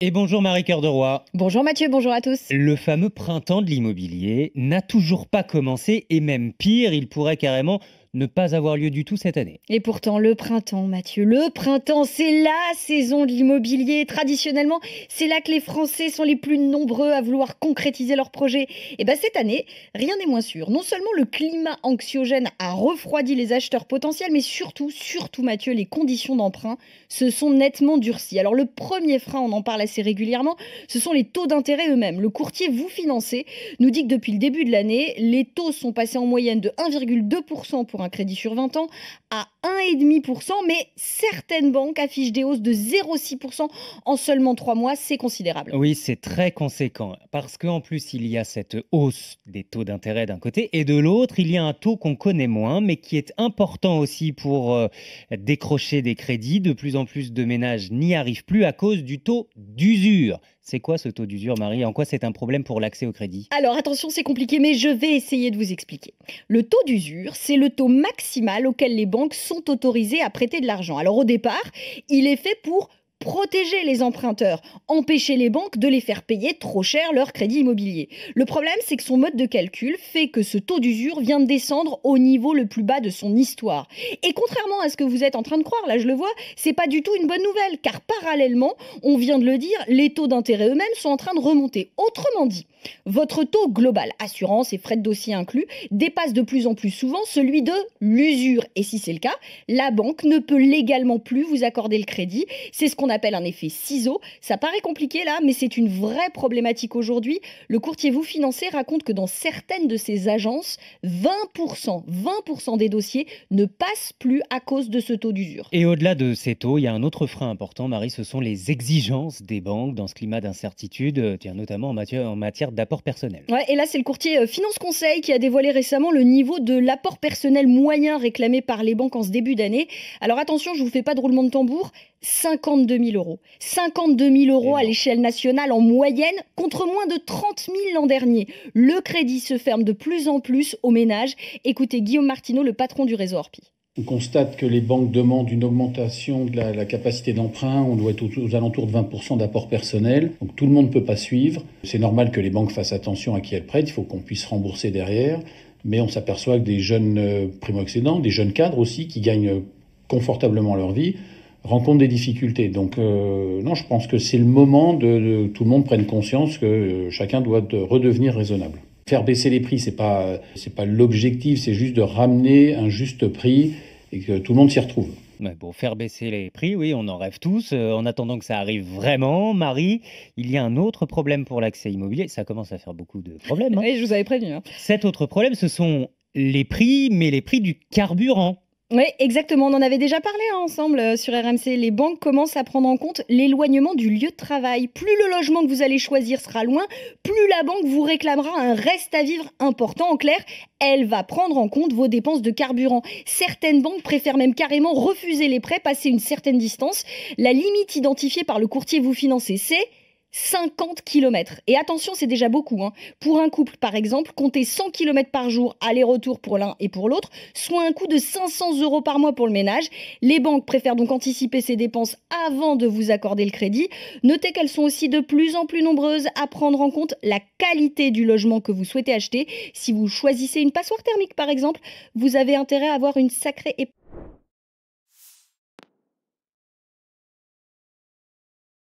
Et bonjour Marie-Cœur de Roy. Bonjour Mathieu, bonjour à tous. Le fameux printemps de l'immobilier n'a toujours pas commencé et même pire, il pourrait carrément ne pas avoir lieu du tout cette année. Et pourtant, le printemps, Mathieu, le printemps, c'est la saison de l'immobilier. Traditionnellement, c'est là que les Français sont les plus nombreux à vouloir concrétiser leurs projets. Et bien cette année, rien n'est moins sûr. Non seulement le climat anxiogène a refroidi les acheteurs potentiels, mais surtout Mathieu, les conditions d'emprunt se sont nettement durcies. Alors le premier frein, on en parle assez régulièrement, ce sont les taux d'intérêt eux-mêmes. Le courtier Vous Financer nous dit que depuis le début de l'année, les taux sont passés en moyenne de 1,2% pour un crédit sur 20 ans à 1,5%, mais certaines banques affichent des hausses de 0,6% en seulement 3 mois, c'est considérable. Oui, c'est très conséquent parce qu'en plus il y a cette hausse des taux d'intérêt d'un côté et de l'autre il y a un taux qu'on connaît moins mais qui est important aussi pour décrocher des crédits. De plus en plus de ménages n'y arrivent plus à cause du taux d'usure. C'est quoi ce taux d'usure, Marie? En quoi c'est un problème pour l'accès au crédit? Alors attention, c'est compliqué, mais je vais essayer de vous expliquer. Le taux d'usure, c'est le taux maximal auquel les banques sont autorisées à prêter de l'argent. Alors au départ, il est fait pour protéger les emprunteurs, empêcher les banques de les faire payer trop cher leur crédit immobilier. Le problème, c'est que son mode de calcul fait que ce taux d'usure vient de descendre au niveau le plus bas de son histoire. Et contrairement à ce que vous êtes en train de croire, là je le vois, c'est pas du tout une bonne nouvelle, car parallèlement, on vient de le dire, les taux d'intérêt eux-mêmes sont en train de remonter. Autrement dit, votre taux global, assurance et frais de dossier inclus, dépasse de plus en plus souvent celui de l'usure. Et si c'est le cas, la banque ne peut légalement plus vous accorder le crédit. C'est ce qu'on appelle un effet ciseau. Ça paraît compliqué là, mais c'est une vraie problématique aujourd'hui. Le courtier Vous Financer raconte que dans certaines de ses agences, 20% des dossiers ne passent plus à cause de ce taux d'usure. Et au-delà de ces taux, il y a un autre frein important, Marie, ce sont les exigences des banques dans ce climat d'incertitude, tiens, notamment en matière d'apport personnel. Ouais, et là, c'est le courtier Finance Conseil qui a dévoilé récemment le niveau de l'apport personnel moyen réclamé par les banques en ce début d'année. Alors attention, je ne vous fais pas de roulement de tambour, 52 000 euros. 52 000 euros à Énorme. l'échelle nationale en moyenne, contre moins de 30 000 l'an dernier. Le crédit se ferme de plus en plus aux ménages. Écoutez Guillaume Martineau, le patron du réseau Orpi. On constate que les banques demandent une augmentation de la capacité d'emprunt. On doit être aux alentours de 20% d'apport personnel. Donc tout le monde ne peut pas suivre. C'est normal que les banques fassent attention à qui elles prêtent. Il faut qu'on puisse rembourser derrière. Mais on s'aperçoit que des jeunes primo-accédants, des jeunes cadres aussi, qui gagnent confortablement leur vie, rencontrent des difficultés. Donc non, je pense que c'est le moment de tout le monde prenne conscience que chacun doit redevenir raisonnable. Faire baisser les prix, c'est pas l'objectif, c'est juste de ramener un juste prix et que tout le monde s'y retrouve. Ouais, bon, faire baisser les prix, oui, on en rêve tous. En attendant que ça arrive vraiment, Marie, il y a un autre problème pour l'accès immobilier. Ça commence à faire beaucoup de problèmes, hein. Oui, je vous avais prévenu, hein. Cet autre problème, ce sont les prix, mais les prix du carburant. Oui, exactement. On en avait déjà parlé ensemble sur RMC. Les banques commencent à prendre en compte l'éloignement du lieu de travail. Plus le logement que vous allez choisir sera loin, plus la banque vous réclamera un reste à vivre important. En clair, elle va prendre en compte vos dépenses de carburant. Certaines banques préfèrent même carrément refuser les prêts passés une certaine distance. La limite identifiée par le courtier Vous Financer, c'est 50 kilomètres. Et attention, c'est déjà beaucoup, hein. Pour un couple, par exemple, comptez 100 kilomètres par jour, aller-retour pour l'un et pour l'autre, soit un coût de 500 euros par mois pour le ménage. Les banques préfèrent donc anticiper ces dépenses avant de vous accorder le crédit. Notez qu'elles sont aussi de plus en plus nombreuses à prendre en compte la qualité du logement que vous souhaitez acheter. Si vous choisissez une passoire thermique, par exemple, vous avez intérêt à avoir une sacrée